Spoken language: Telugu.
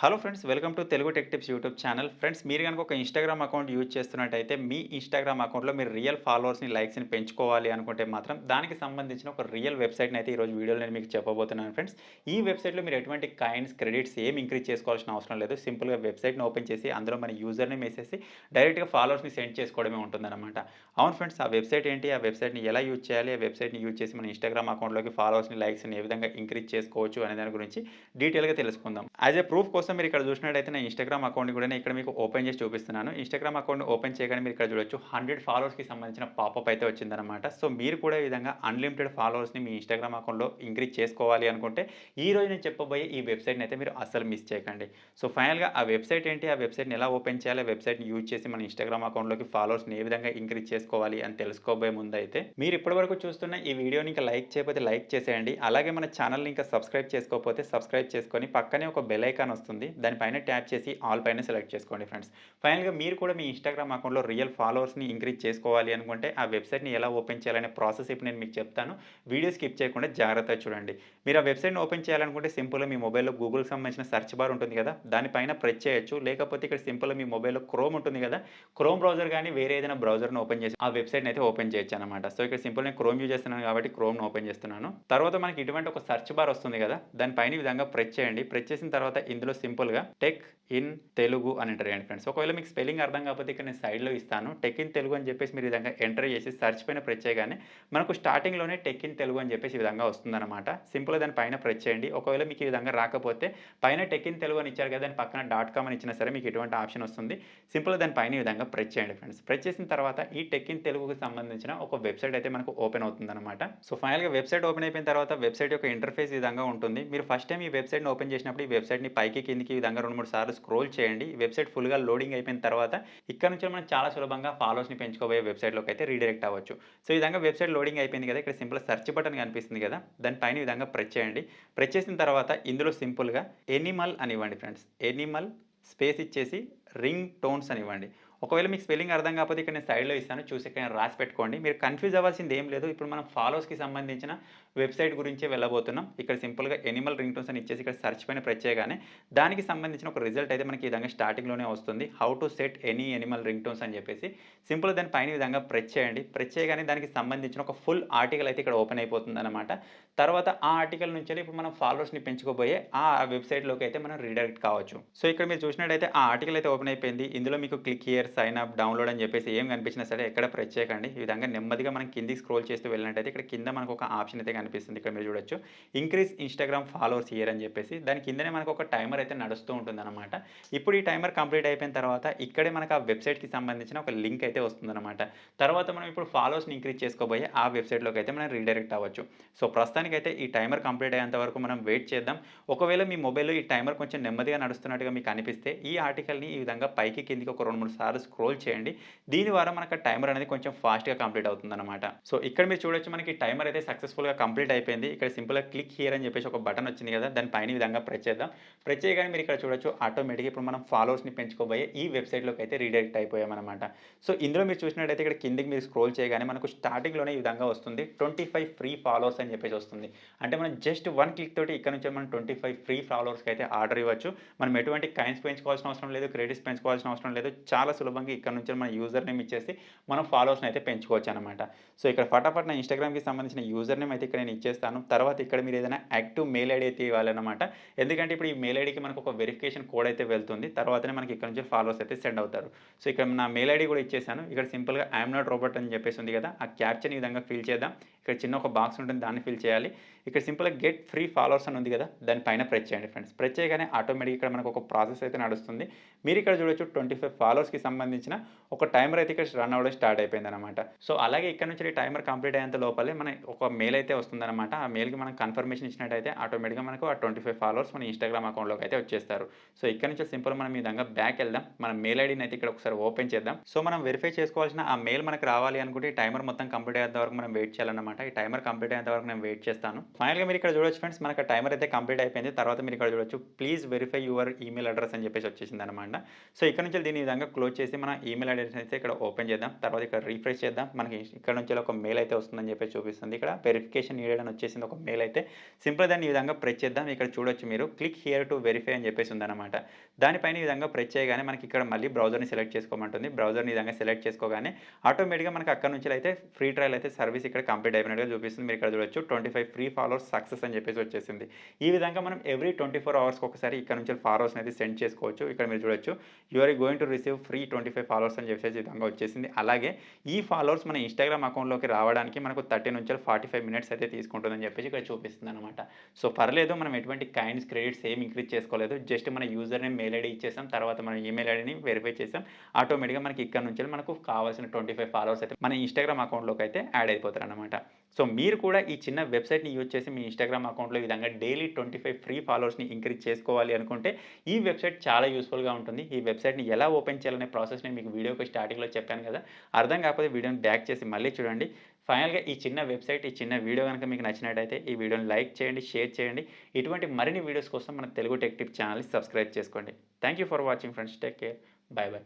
Hello friends, welcome to Telugu tech tips YouTube channel. Friends, మీరు గనుక ఒక ఇన్‌స్టాగ్రామ్ అకౌంట్ యూజ్ చేస్తున్నట్టయితే, మీ ఇన్‌స్టాగ్రామ్ అకౌంట్‌లో మీరు రియల్ ఫాలోవర్స్‌ని, లైక్స్‌ని పెంచుకోవాలి అనుకుంటే మాత్రం, దానికి సంబంధించిన ఒక రియల్ వెబ్‌సైట్‌ని అయితే ఈరోజు వీడియోలో నేను మీకు చెప్పబోతున్నాను ఫ్రెండ్స్. ఈ వెబ్‌సైట్‌లో మీరు ఎటువంటి కాయిన్స్, క్రెడిట్స్ ఏమి ఇంక్రీజ్ చేసుకోవాల్సిన అవసరం లేదు. సింపుల్‌గా వెబ్‌సైట్‌ని ఓపెన్ చేసి, అందులో మన యూజర్ నేమ్ ఏసేసి, డైరెక్ట్‌గా ఫాలోవర్స్‌ని సెండ్ చేసుకోవడమే ఉంటుందన్నమాట. అవును ఫ్రెండ్స్, ఆ వెబ్‌సైట్ ఏంటి? ఆ వెబ్‌సైట్‌ని ఎలా యూజ్ చేయాలి? ఆ వెబ్‌సైట్‌ని యూజ్ చేసి మన ఇన్‌స్టాగ్రామ్ అకౌంట్‌లోకి ఫాలోవర్స్‌ని, లైక్స్‌ని ఏ విధంగా ఇంక్రీజ్ చేసుకోవచ్చు అనే దాని గురించి డీటెయిల్‌గా తెలుసుకుందాం. యాస్ ఎ ప్రూఫ్ కోసం మీరు ఇక్కడ చూసినట్టయితే నా ఇన్‌స్టాగ్రామ్ అకౌంట్‌ని కూడా నేను ఇక్కడ మీకు ఓపెన్ చేసి చూపిస్తున్నాను. ఇన్‌స్టాగ్రామ్ అకౌంట్‌ని ఓపెన్ చేయగానే మీరు ఇక్కడ చూడొచ్చు 100 ఫాలోవర్స్‌కి సంబంధించిన పాపప్ అయితే వచ్చిందనమాట. సో, మీరు కూడా ఈ విధంగా అన్‌లిమిటెడ్ ఫాలోవర్స్‌ని మీ ఇన్‌స్టాగ్రామ్ అకౌంట్‌లో ఇంక్రీజ్ చేసుకోవాలి అనుకుంటే, ఈరోజు నేను చెప్పబోయే ఈ వెబ్‌సైట్‌ని అయితే మీరు అస్సలు మిస్ చేయకండి. సో, ఫైనల్‌గా ఆ వెబ్‌సైట్ ఏంటి? ఆ వెబ్‌సైట్‌ని ఎలా ఓపెన్ చేయాలి? ఆ వెబ్‌సైట్‌ని యూజ్ చేసి మన ఇన్‌స్టాగ్రామ్ అకౌంట్‌లోకి ఫాలోవర్స్‌ని ఏ విధంగా ఇంక్రీజ్ చేసుకోవాలి అని తెలుసుకోబోయే ముందైతే, మీరు ఇప్పటివరకు చూస్తున్న ఈ వీడియోని ఇంకా లైక్ చేయకపోతే లైక్ చేసేయండి. అలాగే మన ఛానెల్‌ని ఇంకా సబ్స్క్రైబ్ చేసుకోకపోతే సబ్స్క్రైబ్ చేసుకొని పక్కనే ఒక బెల్ ఐకాన్ వస్తుంది. దానిపైన ట్యాప్ చేసి ఆల్ పైన సెలెక్ట్ చేసుకోండి ఫ్రెండ్స్. ఫైనల్‌గా మీరు కూడా మీ ఇన్‌స్టాగ్రామ్ అకౌంట్‌లో రియల్ ఫాలోవర్స్‌ని ఇంక్రీజ్ చేసుకోవాలి అనుకుంటే, ఆ వెబ్‌సైట్‌ని ఎలా ఓపెన్ చేయాలనే ప్రాసెస్ ఇప్పుడు నేను మీకు చెప్తాను. వీడియో స్కిప్ చేయకుండా జాగ్రత్తగా చూడండి. మీరు ఆ వెబ్‌సైట్‌ని ఓపెన్ చేయాలనుకుంటే సింపుల్‌గా మీ మొబైల్‌లో గూగుల్‌కి సంబంధించిన సెర్చ్ బార్ ఉంటుంది కదా! దానిపైన ప్రెస్ చేయొచ్చు. లేకపోతే ఇక్కడ సింపుల్‌గా మీ మొబైల్‌లో క్రోమ్ ఉంటుంది కదా! క్రోమ్ బ్రౌజర్ గాని వేరే ఏదైనా బ్రౌజర్‌ని ఓపెన్ చేసి ఆ వెబ్‌సైట్‌ని అయితే ఓపెన్ చేయొచ్చనమాట. సో, ఇక్కడ సింపుల్ నేను క్రోమ్ యూజ్ చేస్తున్నాను కాబట్టి క్రోమ్‌ని ఓపెన్ చేస్తున్నాను. తర్వాత మనకి ఇటువంటి ఒక సెర్చ్ బార్ వస్తుంది కదా! దానిపైన ఈ విధంగా ప్రెస్ చేయండి. ప్రెస్ చేసిన తర్వాత ఇందులో సింపుల్‌గా టెక్ ఇన్ తెలుగు అని ఎంటర్ చేయండి ఫ్రెండ్స్. ఒకవేళ మీకు స్పెల్లింగ్ అర్థం కాకపోతే ఇక్కడ నేను సైడ్‌లో ఇస్తాను. టెక్ ఇన్ తెలుగు అని చెప్పేసి మీరు ఈ విధంగా ఎంటర్ చేసి సెర్చ్ పైన ప్రెస్ చేయగానే మనకు స్టార్టింగ్‌లోనే టెక్ ఇన్ తెలుగు అని చెప్పేసి ఈ విధంగా వస్తుందన్నమాట. సింపుల్‌గా దాని పైన ప్రెస్ చేయండి. ఒకవేళ మీకు ఈ విధంగా రాకపోతే పైన టెక్ ఇన్ తెలుగు అని ఇచ్చారు కదా! దాని పక్కన డాట్ కామ్ అని ఇచ్చినా సరే మీకు ఎటువంటి ఆప్షన్ వస్తుంది. సింపుల్‌గా దాని పైన ఈ విధంగా ప్రెస్ చేయండి ఫ్రెండ్స్. ప్రెస్ చేసిన తర్వాత ఈ టెక్ ఇన్ తెలుగుకి సంబంధించిన ఒక వెబ్‌సైట్ అయితే మనకు ఓపెన్ అవుతుందన్నమాట. సో, ఫైనల్‌గా వెబ్‌సైట్ ఓపెన్ అయిపోయిన తర్వాత వెబ్‌సైట్ యొక్క ఇంటర్ఫేస్ ఈ విధంగా ఉంటుంది. మీరు ఫస్ట్ టైమ్ ఈ వెబ్‌సైట్‌ని ఓపెన్ చేసినప్పుడు ఈ వెబ్‌సైట్‌ని పైకి, కిందకి ఈ విధంగా 2, 3 సార్లు స్క్రోల్ చేయండి. ఈ వెబ్‌సైట్ ఫుల్‌గా లోడింగ్ అయిపోయిన తర్వాత ఇక్కడ నుంచి మనం చాలా సులభంగా ఫాలోవర్స్‌ని పెంచుకోబోయే వెబ్‌సైట్‌లోకి అయితే రీడైరెక్ట్ అవ్వచ్చు. సో, ఈ విధంగా వెబ్‌సైట్ లోడింగ్ అయిపోయింది కదా! ఇక్కడ సింపుల్‌గా సెర్చ్ బటన్ కనిపిస్తుంది కదా! దాని పైన ఈ విధంగా ప్రెస్ చేయండి. ప్రెస్ చేసిన తర్వాత ఇందులో సింపుల్‌గా ఎనిమల్ అని ఇవ్వండి ఫ్రెండ్స్. ఎనిమల్ స్పేస్ ఇచ్చేసి రింగ్ టోన్స్ అని ఇవ్వండి. ఒకవేళ మీకు స్పెల్లింగ్ అర్థం కాకపోతే ఇక్కడ నేను సైడ్‌లో ఇస్తాను. చూసి ఎక్కడైనా రాసి పెట్టుకోండి. మీరు కన్‌ఫ్యూజ్ అవ్వాల్సింది ఏం లేదు. ఇప్పుడు మనం ఫాలోవర్స్‌కి సంబంధించిన వెబ్‌సైట్ గురించే వెళ్ళబోతున్నాం. ఇక్కడ సింపుల్‌గా ఎనిమల్ రింగ్ టోన్స్ అని ఇచ్చేసి ఇక్కడ సెర్చ్ పైన ప్రెస్ చేయగానే దానికి సంబంధించిన ఒక రిజల్ట్ అయితే మనకి ఈ విధంగా స్టార్టింగ్‌లోనే వస్తుంది. How to set any Animal ring tones అని చెప్పేసి సింపుల్‌గా దాని పైన ఈ విధంగా ప్రెస్ చేయండి. ప్రెస్ చేయగానే దానికి సంబంధించిన ఒక ఫుల్ ఆర్టికల్ అయితే ఇక్కడ ఓపెన్ అయిపోతుందన్నమాట. తర్వాత ఆ ఆర్టికల్ నుంచెల్లి ఇప్పుడు మనం ఫాలోవర్స్‌ని పెంచుకోబోయే ఆ వెబ్‌సైట్‌లోకి అయితే మనం రీడైరెక్ట్ కావచ్చు. సో, ఇక్కడ మీరు చూసినట్టయితే ఆ ఆర్టికల్ అయితే ఓపెన్ అయిపోయింది. ఇందులో మీకు click here, sign up, download అని చెప్పేసి ఏం కనిపించినా సరే ఎక్కడ ప్రెస్ చేయకండి. ఈ విధంగా నెమ్మదిగా మనం కిందికి స్క్రోల్ చేస్తూ వెళ్ళినట్టయితే ఇక్కడ కింద మనకు ఒక ఆప్షన్ అయితే కనిపిస్తుంది. ఇక్కడ మీరు చూడొచ్చు. ఇంక్రీజ్ ఇన్‌స్టాగ్రామ్ ఫాలోవర్స్ హియర్ అని చెప్పేసి దాని కిందనే మనకు ఒక టైమర్ అయితే నడుస్తూ ఉంటుందన్నమాట. ఇప్పుడు ఈ టైమర్ కంప్లీట్ అయిపోయిన తర్వాత ఇక్కడే మనకు ఆ వెబ్‌సైట్‌కి సంబంధించిన ఒక లింక్ అయితే వస్తుందన్నమాట. తర్వాత మనం ఇప్పుడు ఫాలోవర్స్‌ని ఇంక్రీజ్ చేసుకోబోయే ఆ వెబ్‌సైట్‌లోకి అయితే మనం రీడైరెక్ట్ అవ్వచ్చు. సో, ప్రస్తుతానికైతే ఈ టైమర్ కంప్లీట్ అయ్యేంత వరకు మనం వెయిట్ చేద్దాం. ఒకవేళ మీ మొబైల్‌లో ఈ టైమర్ కొంచెం నెమ్మదిగా నడుస్తున్నట్టుగా మీకు అనిపిస్తే ఈ ఆర్టికల్‌ని ఈ విధంగా పైకి, కిందకి ఒక 2, 3 సార్లు స్క్రోల్ చేయండి. దీని ద్వారా మనకు ఆ టైమర్ అనేది కొంచెం ఫాస్ట్‌గా కంప్లీట్ అవుతుందన్నమాట. సో, ఇక్కడ మీరు చూడొచ్చు మనకి టైమర్ అయితే సక్సెస్‌ఫుల్‌గా కంప్లీట్ అయిపోయింది. ఇక్కడ సింపుల్‌గా క్లిక్ హియర్ అని చెప్పేసి ఒక బటన్ వచ్చింది కదా! దాని పైన ఈ విధంగా ప్రెస్ చేద్దాం. ప్రెస్ చేయగానే మీరు ఇక్కడ చూడొచ్చు ఆటోమేటిక్‌గా ఇప్పుడు మనం ఫాలోవర్స్‌ని పెంచుకోబోయే ఈ వెబ్‌సైట్‌లోకి అయితే రీడైరెక్ట్ అయిపోయామన్నమాట. సో, ఇందులో మీరు చూసినట్టయితే ఇక్కడ కిందకి మీరు స్క్రోల్ చేయగానే మనకు స్టార్టింగ్‌లోనే ఈ విధంగా వస్తుంది. 25 ఫ్రీ ఫాలోవర్స్ అని చెప్పేసి వస్తుంది. అంటే మనం జస్ట్ 1 క్లిక్ తోటి ఇక్కడ నుంచి మనం 25 ఫ్రీ ఫాలోవర్స్‌కి అయితే ఆర్డర్ ఇవ్వచ్చు. మనం ఎటువంటి కాయిన్స్ పెంచుకోవాల్సిన అవసరం లేదు. క్రెడిట్స్ పెంచుకోవాల్సిన అవసరం లేదు. చాలా సులభంగా ఇక్కడ నుంచి మన యూజర్ నేమ్ ఇచ్చేసి మనం ఫాలోవర్స్‌ని అయితే పెంచుకోవచ్చనమాట. సో, ఇక్కడ ఫటాఫట్ నా ఇన్‌స్టాగ్రామ్‌కి సంబంధించిన యూజర్ నేమ్ అయితే ఇక్కడ నేను ఇచ్చేస్తాను. తర్వాత ఇక్కడ మీరు ఏదైనా యాక్టివ్ మెయిల్ ఐడీ అయితే ఇవ్వాలన్నమాట. ఎందుకంటే ఇప్పుడు ఈ మెయిల్ ఐడీకి మనకు ఒక వెరిఫికేషన్ కోడ్ అయితే వెళ్తుంది. తర్వాతనే మనకి ఇక్కడ నుంచి ఫాలోవర్స్ అయితే సెండ్ అవుతారు. సో, ఇక్కడ నా మెయిల్ ఐడీ కూడా ఇచ్చేసాను. ఇక్కడ సింపుల్‌గా ఐ యామ్ నాట్ రోబోట్ అని చెప్పేసి ఉంది కదా! ఆ క్యాప్చర్‌ని ఈ విధంగా ఫిల్ చేద్దాం. ఇక్కడ చిన్న ఒక బాక్స్ ఉంటుంది. దాన్ని ఫిల్ చేయాలి. ఇక్కడ సింపుల్‌గా గెట్ ఫ్రీ ఫాలోవర్స్ అని ఉంది కదా! దాని పైన ప్రెస్ చేయండి ఫ్రెండ్స్. ప్రెస్ చేయగానే ఆటోమేటిక్‌గా ఇక్కడ మనకు ఒక ప్రాసెస్ అయితే నడుస్తుంది. మీరు ఇక్కడ చూడొచ్చు 25 ఫాలోవర్స్‌కి సంబంధించిన ఒక టైమర్ అయితే ఇక్కడ రన్ అవ్వడం స్టార్ట్ అయిపోయిందనమాట. సో, అలాగే ఇక్కడ నుంచి ఈ టైమర్ కంప్లీట్ అయ్యేంత లోపలే మన ఒక మెయిల్ అయితే వస్తుందనమాట. ఆ మెయిల్‌కి మనం కన్ఫర్మేషన్ ఇచ్చినట్టయితే ఆటోమేటిక్‌గా మనకు ఆ 25 ఫాలోవర్స్ మన ఇన్‌స్టాగ్రామ్ అకౌంట్‌లోకి అయితే వచ్చేస్తారు. సో, ఇక్కడ నుంచి సింపుల్‌గా మనం ఈ విధంగా బ్యాక్ ఎళ్దాం. మన మెయిల్ ఐడీని అయితే ఇక్కడ ఒకసారి ఓపెన్ చేద్దాం. సో, మనం వెరిఫై చేసుకోవాల్సిన ఆ మెయిల్ మనకు రావాలి అనుకుంటే ఈ టైమర్ మొత్తం కంప్లీట్ అయ్యేంత వరకు మనం వెయిట్ చేయాలన్నమాట. ఈ టైమర్ కంప్లీట్ అయ్యేంత వరకు నేను వెయిట్ చేస్తాను. ఫైనల్‌గా మీరు ఇక్కడ చూడొచ్చు ఫ్రెండ్స్, మనకు టైమర్ అయితే కంప్లీట్ అయిపోయింది. తర్వాత మీరు ఇక్కడ చూడొచ్చు please verify your email address అని చెప్పేసి వచ్చేసిందనమాట. సో, ఇక్కడ నుంచి దీన్ని ఈ విధంగా క్లోజ్ చేసి మన ఈమెయిల్ అడ్రెస్ అయితే ఇక్కడ ఓపెన్ చేద్దాం. తర్వాత ఇక్కడ రిఫ్రెష్ చేద్దాం. మనకి ఇక్కడ నుంచి ఒక మెయిల్ అయితే వస్తుందని చెప్పేసి చూపిస్తుంది. ఇక్కడ వెరిఫికేషన్ నీడెడ్ అని వచ్చేసింది ఒక మెయిల్ అయితే. సింపుల్‌గా దాన్ని ఈ విధంగా ప్రెస్ చేద్దాం. ఇక్కడ చూడొచ్చు మీరు క్లిక్ హియర్ టు వెరిఫై అని చెప్పేసి ఉందన్నమాట. దానిపైన ఈ విధంగా ప్రెస్ చేయగానే మనకి ఇక్కడ మళ్ళీ బ్రౌజర్‌ని సెలెక్ట్ చేసుకోమంటుంది. బ్రౌజర్‌ని ఈ విధంగా సెలెక్ట్ చేసుకోగానే ఆటోమేటిక్‌గా మనకి అక్కడి నుంచి అయితే ఫ్రీ ట్రయల్ అయితే సర్వీస్ ఇక్కడ కంప్లీట్ అయిపోయినట్టుగా చూపిస్తుంది. మీరు ఇక్కడ చూడొచ్చు 25 ఫ్రీ ఫాలోవర్స్ సక్సెస్ అని చెప్పేసి వచ్చేసింది. ఈ విధంగా మనం ఎవ్రీ 24 అవర్స్‌కి ఒకసారి ఇక్కడ నుంచి ఫాలోవర్స్‌ని అయితే సెండ్ చేసుకోవచ్చు. ఇక్కడ మీరు చూడొచ్చు you are going to receive free 25 followers అని చెప్పేసి ఈ విధంగా వచ్చేసింది. అలాగే ఈ ఫాలోవర్స్ మన ఇన్‌స్టాగ్రామ్ అకౌంట్‌లోకి రావడానికి మనకు 30 నుంచి 45 మినిట్స్ అయితే తీసుకుంటుందని చెప్పేసి ఇక్కడ చూపిస్తుందన్నమాట. సో, పర్లేదు, మనం ఎటువంటి కాయిన్స్, క్రెడిట్స్ ఏమి ఇంక్రీజ్ చేసుకోలేదు. జస్ట్ మన యూజర్ నేమ్, మెయిల్ ఐడీ ఇచ్చేసాం. తర్వాత మన ఈమెయిల్ ఐడీని వెరిఫై చేసాం. ఆటోమేటిక్‌గా మనకి ఇక్కడ నుంచి మనకు కావాల్సిన 25 ఫాలోవర్స్ అయితే మన ఇన్‌స్టాగ్రామ్ అకౌంట్‌లోకి అయితే యాడ్ అయిపోతారన్నమాట. సో, మీరు కూడా ఈ చిన్న వెబ్‌సైట్‌ని యూజ్ చేసి మీ ఇన్‌స్టాగ్రామ్ అకౌంట్‌లో ఈ విధంగా డైలీ 25 ఫ్రీ ఫాలోవర్స్‌ని ఇంక్రీజ్ చేసుకోవాలి అనుకుంటే ఈ వెబ్‌సైట్ చాలా యూజ్‌ఫుల్‌గా ఉంటుంది. ఈ వెబ్‌సైట్‌ని ఎలా ఓపెన్ చేయాలనే ప్రాసెస్ నేను మీకు వీడియోకి స్టార్టింగ్‌లో చెప్పాను కదా! అర్థం కాకపోతే వీడియోని బ్యాక్ చేసి మళ్ళీ చూడండి. ఫైనల్‌గా ఈ చిన్న వెబ్‌సైట్, ఈ చిన్న వీడియో గనుక మీకు నచ్చినట్టయితే ఈ వీడియోని లైక్ చేయండి, షేర్ చేయండి. ఇటువంటి మరిన్ని వీడియోస్ కోసం మన తెలుగు టెక్ టిప్స్ ఛానల్‌ని సబ్స్క్రైబ్ చేసుకోండి. Thank you for watching friends. Take care. By by.